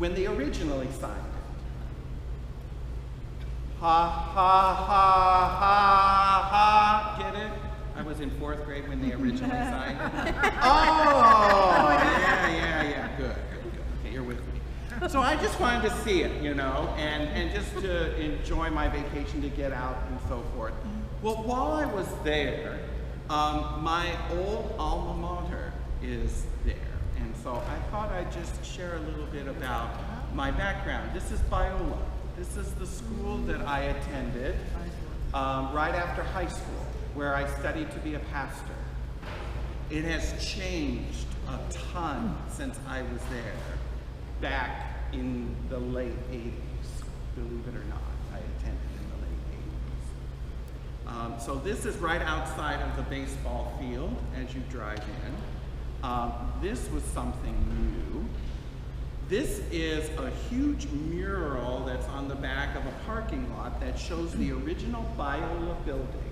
when they originally signed it. Ha, ha, ha, ha, ha. Get it? I was in 4th grade when they originally signed it. Oh, yeah. Good. Okay, you're with me. So I just wanted to see it, you know, and just to enjoy my vacation, to get out and so forth. Well, while I was there, my old alma mater is there. And so I thought I'd just share a little bit about my background. This is Biola. This is the school that I attended right after high school, where I studied to be a pastor. It has changed a ton since I was there, back in the late 80s, believe it or not. I attended in the late 80s. So this is right outside of the baseball field as you drive in. This was something new. This is a huge mural that's on the back of a parking lot that shows the original Biola building.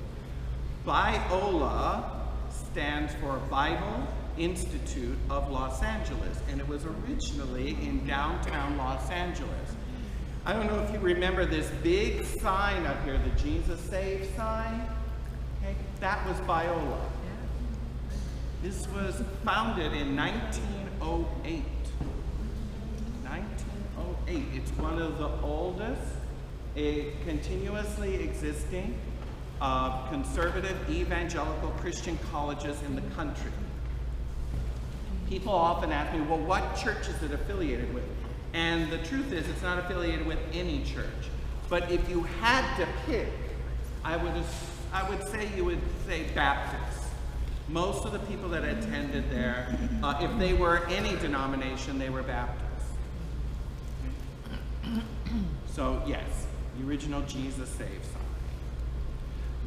Biola stands for Bible Institute of Los Angeles, and it was originally in downtown Los Angeles. I don't know if you remember this big sign up here, the Jesus Saves sign. Okay, that was Biola. This was founded in 1908. 1908. It's one of the oldest, continuously existing conservative evangelical Christian colleges in the country. People often ask me, well, what church is it affiliated with? And the truth is, it's not affiliated with any church. But if you had to pick, I would say you would say Baptist. Most of the people that attended there, if they were any denomination, they were Baptist. So yes, the original Jesus Saves sign.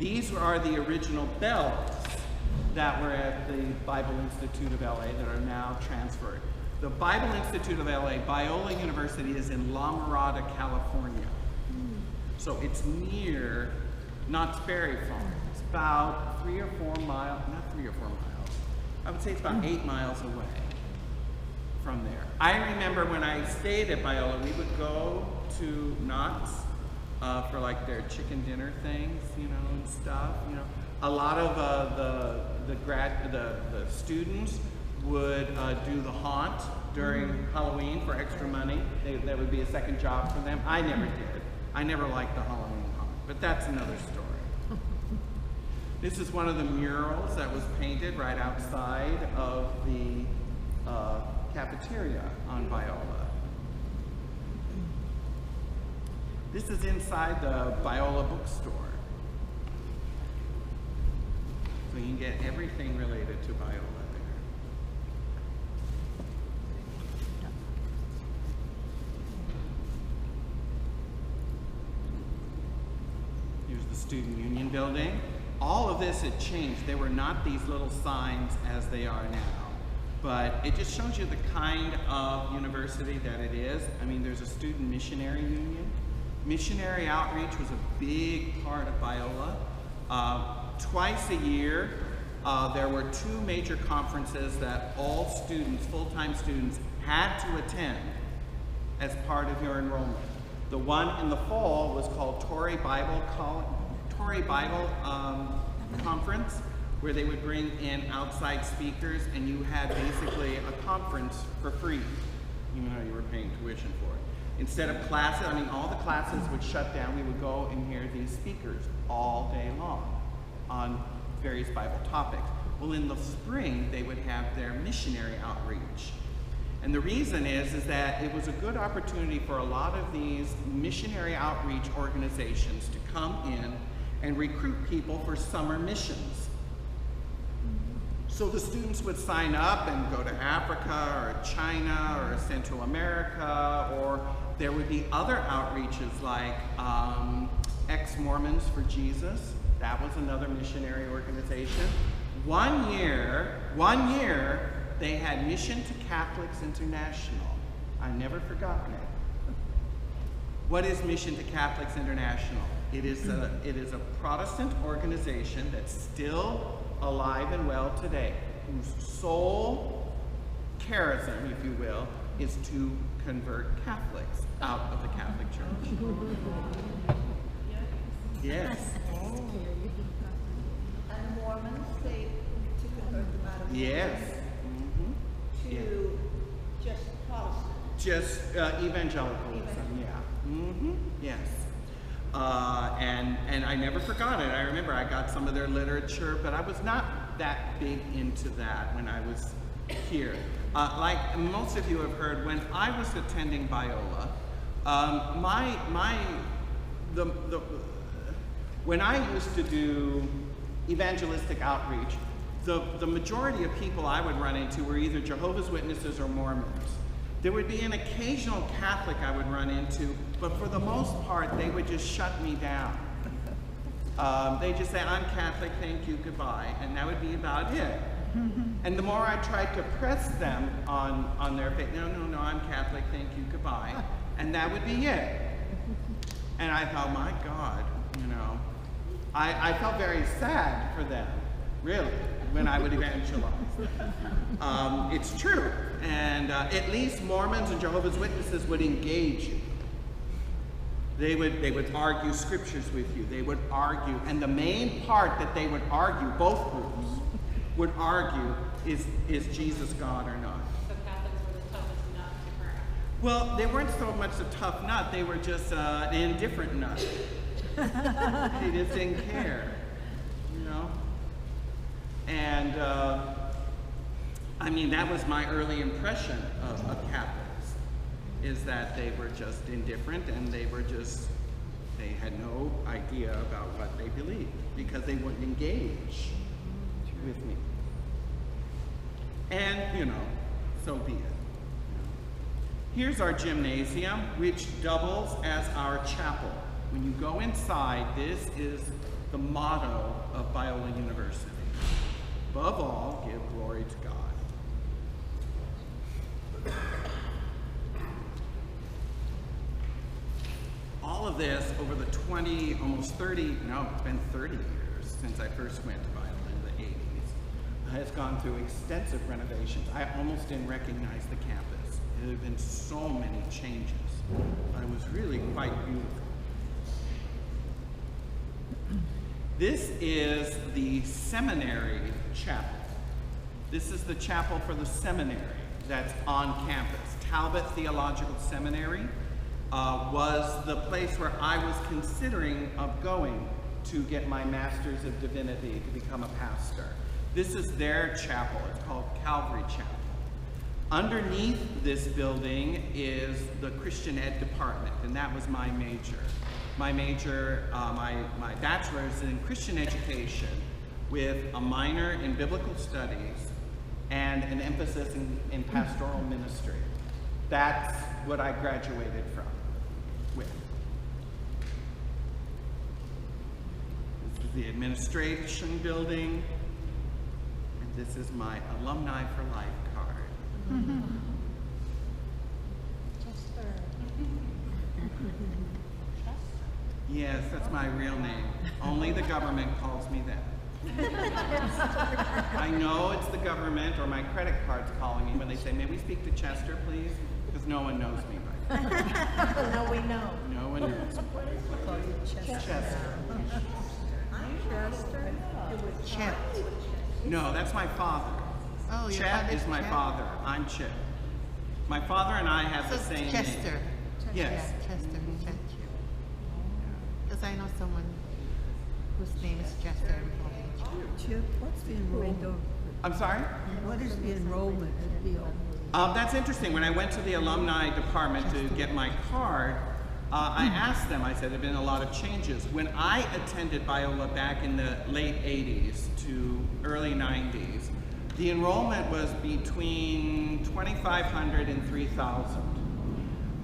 These are the original bells that were at the Bible Institute of LA that are now transferred. The Bible Institute of LA, Biola University, is in La Mirada, California. So it's near Knott's Berry Farm. It's about 3 or 4 miles, not 3 or 4 miles. I would say it's about 8 miles away from there. I remember when I stayed at Biola, we would go to Knott's for like their chicken dinner things, you know, and stuff. You know, a lot of the students would do the haunt during Halloween for extra money. That would be a second job for them. I never did. I never liked the Halloween haunt, but that's another story. This is one of the murals that was painted right outside of the cafeteria on Biola. This is inside the Biola bookstore. So you can get everything related to Biola there. Here's the Student Union building. All of this had changed. They were not these little signs as they are now. But it just shows you the kind of university that it is. I mean, there's a student missionary union. Missionary outreach was a big part of Biola. Twice a year, there were 2 major conferences that all students, full-time students, had to attend as part of your enrollment. The one in the fall was called Torrey Bible Conference, where they would bring in outside speakers, and you had basically a conference for free, even though you were paying tuition for it. Instead of classes, I mean, all the classes would shut down. We would go and hear these speakers all day long on various Bible topics. Well, in the spring, they would have their missionary outreach. And the reason is that it was a good opportunity for a lot of these missionary outreach organizations to come in and recruit people for summer missions. So the students would sign up and go to Africa or China or Central America, or there would be other outreaches like Ex-Mormons for Jesus. That was another missionary organization. One year, they had Mission to Catholics International. I've never forgotten it. What is Mission to Catholics International? It is a Protestant organization that's still alive and well today, whose sole charism, if you will, is to convert Catholics out of the Catholic Church. Yes. And Mormons, they to convert them out of Yes. to just Protestant. Just evangelicalism, yeah. Yes. And I never forgot it. I remember I got some of their literature, but I was not that big into that when I was here. Like most of you have heard, when I was attending Biola, when I used to do evangelistic outreach, the majority of people I would run into were either Jehovah's Witnesses or Mormons. There would be an occasional Catholic I would run into, but for the most part, they would just shut me down. They just say, I'm Catholic, thank you, goodbye, and that would be about it. And the more I tried to press them on their faith, no, I'm Catholic, thank you, goodbye, and that would be it. And I thought, my God, you know, I felt very sad for them, really, when I would evangelize. It's true, and at least Mormons and Jehovah's Witnesses would engage you. They would argue scriptures with you. They would argue, and the main part that they would argue, both groups would argue, is Jesus God or not? So Catholics were the toughest nut to crack. Well, they weren't so much a tough nut, they were just an indifferent nut. They just didn't care, you know? And I mean, that was my early impression of Catholics, is that they were just indifferent and they had no idea about what they believed because they wouldn't engage with me. And, you know, so be it. Here's our gymnasium, which doubles as our chapel. When you go inside, this is the motto of Biola University. Above all, give glory to God. All of this over the 20, almost 30, no, it's been 30 years since I first went to Biola in the 80s, has gone through extensive renovations. I almost didn't recognize the campus. There have been so many changes. It was really quite beautiful. This is the seminary chapel. This is the chapel for the seminary that's on campus. Talbot Theological Seminary was the place where I was considering of going to get my Master's of Divinity to become a pastor. This is their chapel. It's called Calvary Chapel. Underneath this building is the Christian Ed department, and that was my major. My major, my bachelor's is in Christian education with a minor in biblical studies and an emphasis in pastoral ministry. That's what I graduated from with. This is the administration building, and this is my Alumni for Life card. Yes, that's my real name. Only the government calls me that. I know it's the government or my credit card's calling me when they say, may we speak to Chester, please? Because no one knows me by that. No, we know. No one knows me. Call you Chester. Chester. Chester? Chet. No, that's my father. Oh, your Chet father's is my Chet? father. I'm Chip. My father and I have So the same Chester. name. Yes. Yeah, Chester. Because I know someone whose name is Chester. Chip, what's the enrollment? I'm sorry? What is the enrollment deal? That's interesting. When I went to the alumni department to get my card, I asked them, I said, there have been a lot of changes. When I attended Biola back in the late 80s to early 90s, the enrollment was between 2,500 and 3,000.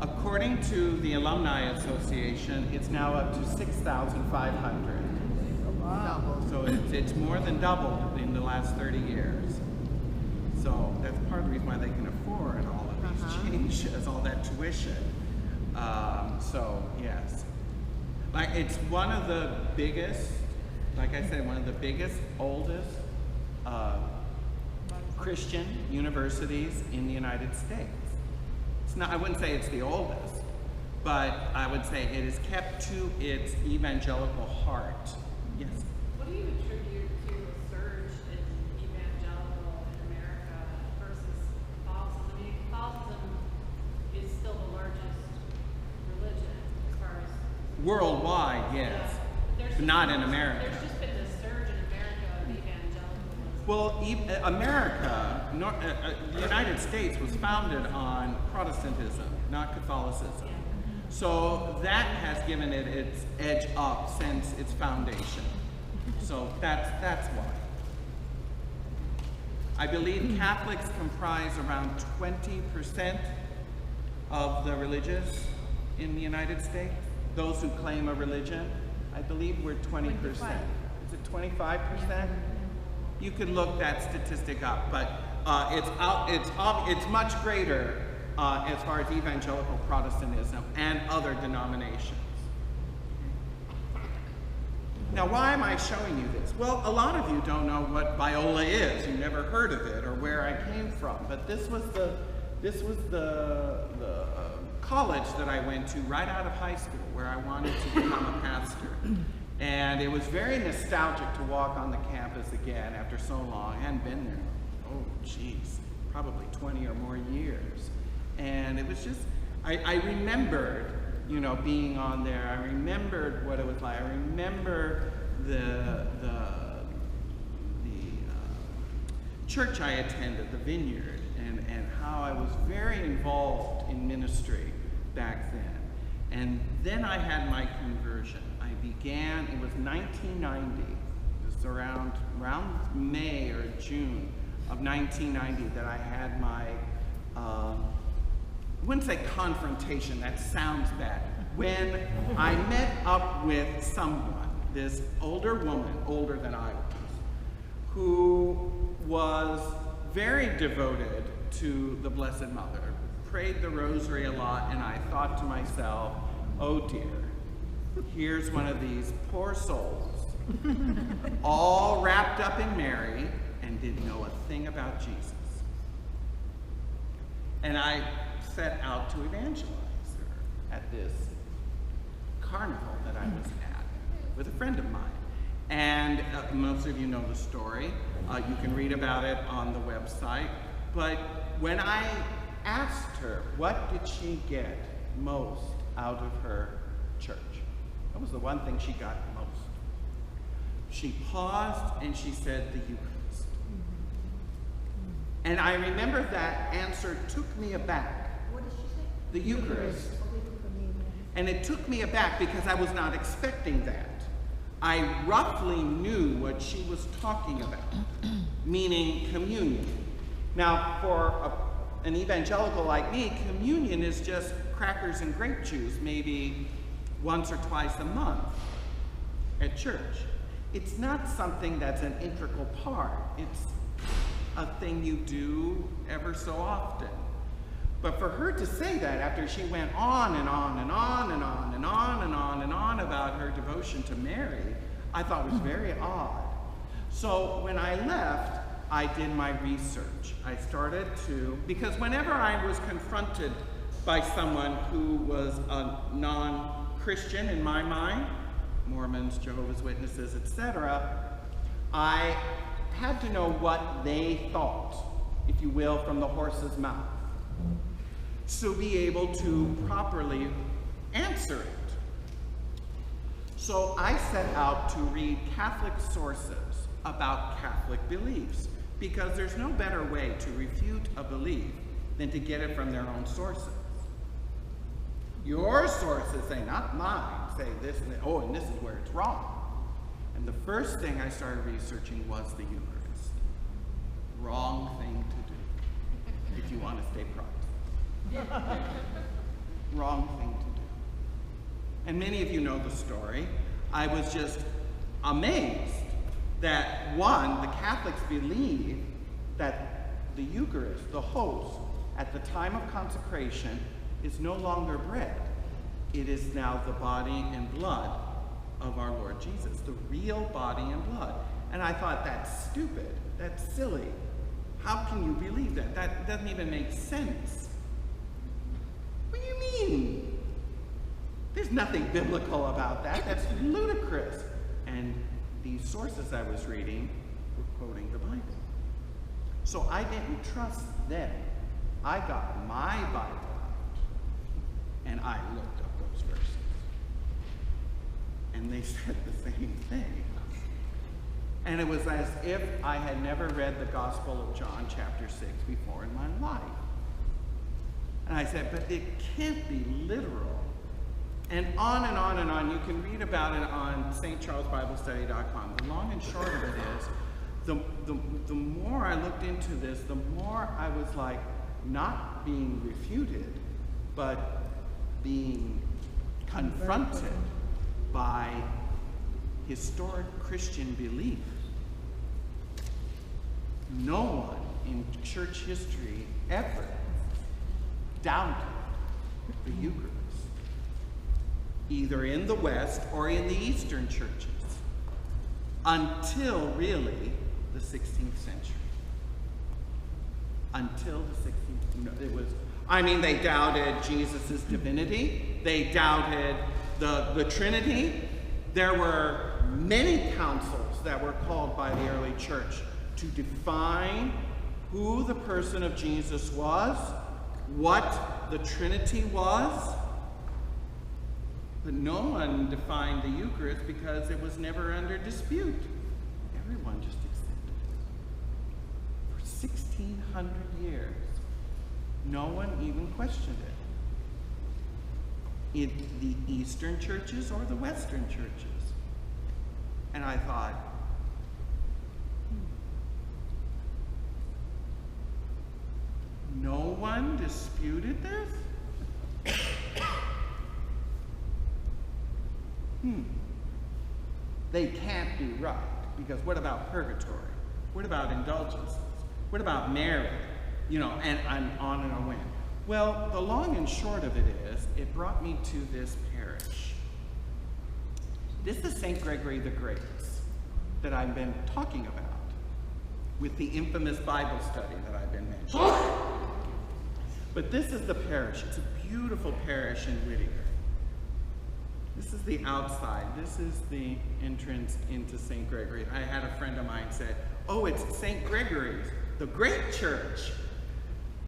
According to the Alumni Association, it's now up to 6,500. Wow. So it's more than doubled in the last 30 years. So that's part of the reason why they can afford all of these changes, all that tuition. So yes, like it's one of the biggest, like I said, one of the biggest, oldest Christian universities in the United States. It's not, I wouldn't say it's the oldest, but I would say it is kept to its evangelical heart. Yes? What do you attribute to the surge in evangelical in America versus Catholicism? I mean, Catholicism is still the largest religion as far as Worldwide, yes. But not in America. There's just been this surge in America of evangelicalism. Well, America, the United States was founded on Protestantism, not Catholicism. So that has given it its edge up since its foundation. So that's why. I believe Catholics comprise around 20% of the religious in the United States. Those who claim a religion, I believe we're 20%. Is it 25%? You could look that statistic up, but it's much greater as far as evangelical Protestantism and other denominations. Now, why am I showing you this? Well, a lot of you don't know what Biola is. You never heard of it or where I came from. But this was the college that I went to right out of high school, where I wanted to become a pastor. And it was very nostalgic to walk on the campus again after so long. I hadn't been there, oh geez, probably 20 or more years. And it was just, I remembered, you know, being on there. I remembered what it was like. I remember the church I attended, the Vineyard, and how I was very involved in ministry back then. And then I had my conversion. I began, it was 1990, it was around May or June of 1990 that I had my, I wouldn't say confrontation, that sounds bad, when I met up with someone, this older woman, older than I was, who was very devoted to the Blessed Mother, prayed the rosary a lot, and I thought to myself, oh dear, here's one of these poor souls, all wrapped up in Mary, and didn't know a thing about Jesus. And I set out to evangelize her at this carnival that I was at with a friend of mine. And most of you know the story. You can read about it on the website. But when I asked her, what did she get most out of her church? That was the one thing she got most. She paused and she said, the Eucharist. And I remember that answer took me aback. What did she say? The Eucharist. And it took me aback because I was not expecting that. I roughly knew what she was talking about, meaning communion. Now, for an evangelical like me, communion is just crackers and grape juice, maybe once or twice a month at church. It's not something that's an integral part. It's a thing you do ever so often. But for her to say that after she went on and on and on and on and on and on and on about her devotion to Mary, I thought was very odd. So when I left, I did my research. I started to, because whenever I was confronted by someone who was a non-Christian in my mind, Mormons, Jehovah's Witnesses, etc., I had to know what they thought, if you will, from the horse's mouth, to be able to properly answer it. So I set out to read Catholic sources about Catholic beliefs, because there's no better way to refute a belief than to get it from their own sources. Your sources say, not mine, say this and that, oh, and this is where it's wrong. And the first thing I started researching was the Eucharist. Wrong thing to do if you want to stay Protestant. Wrong thing to do. And many of you know the story. I was just amazed that, one, the Catholics believe that the Eucharist, the host, at the time of consecration, is no longer bread. It is now the body and blood of our Lord Jesus, the real body and blood. And I thought, that's stupid, that's silly. How can you believe that? That doesn't even make sense. There's nothing biblical about that. That's ludicrous. And these sources I was reading were quoting the Bible. So I didn't trust them. I got my Bible out, and I looked up those verses. And they said the same thing. And it was as if I had never read the Gospel of John chapter 6 before in my life. And I said, but it can't be literal. And on and on and on. You can read about it on stcharlesbiblestudy.com. The long and short of it is, the more I looked into this, the more I was like, not being refuted, but being confronted by historic Christian belief. No one in church history ever doubted the Eucharist, either in the West or in the Eastern churches, until really the 16th century. Until the 16th, no, it was, I mean, they doubted Jesus' divinity. They doubted the Trinity. There were many councils that were called by the early church to define who the person of Jesus was, what the Trinity was. But no one defined the Eucharist because it was never under dispute. Everyone just accepted it. For 1,600 years, no one even questioned it. In the Eastern churches or the Western churches. And I thought, no one disputed this? They can't be right, because what about purgatory? What about indulgences? What about Mary? You know, and I'm on and on. Well, the long and short of it is, it brought me to this parish. This is St. Gregory the Great that I've been talking about with the infamous Bible study that I've been mentioning. But this is the parish. It's a beautiful parish in Whittier. This is the outside. This is the entrance into St. Gregory. I had a friend of mine say, oh, it's St. Gregory's, the great church.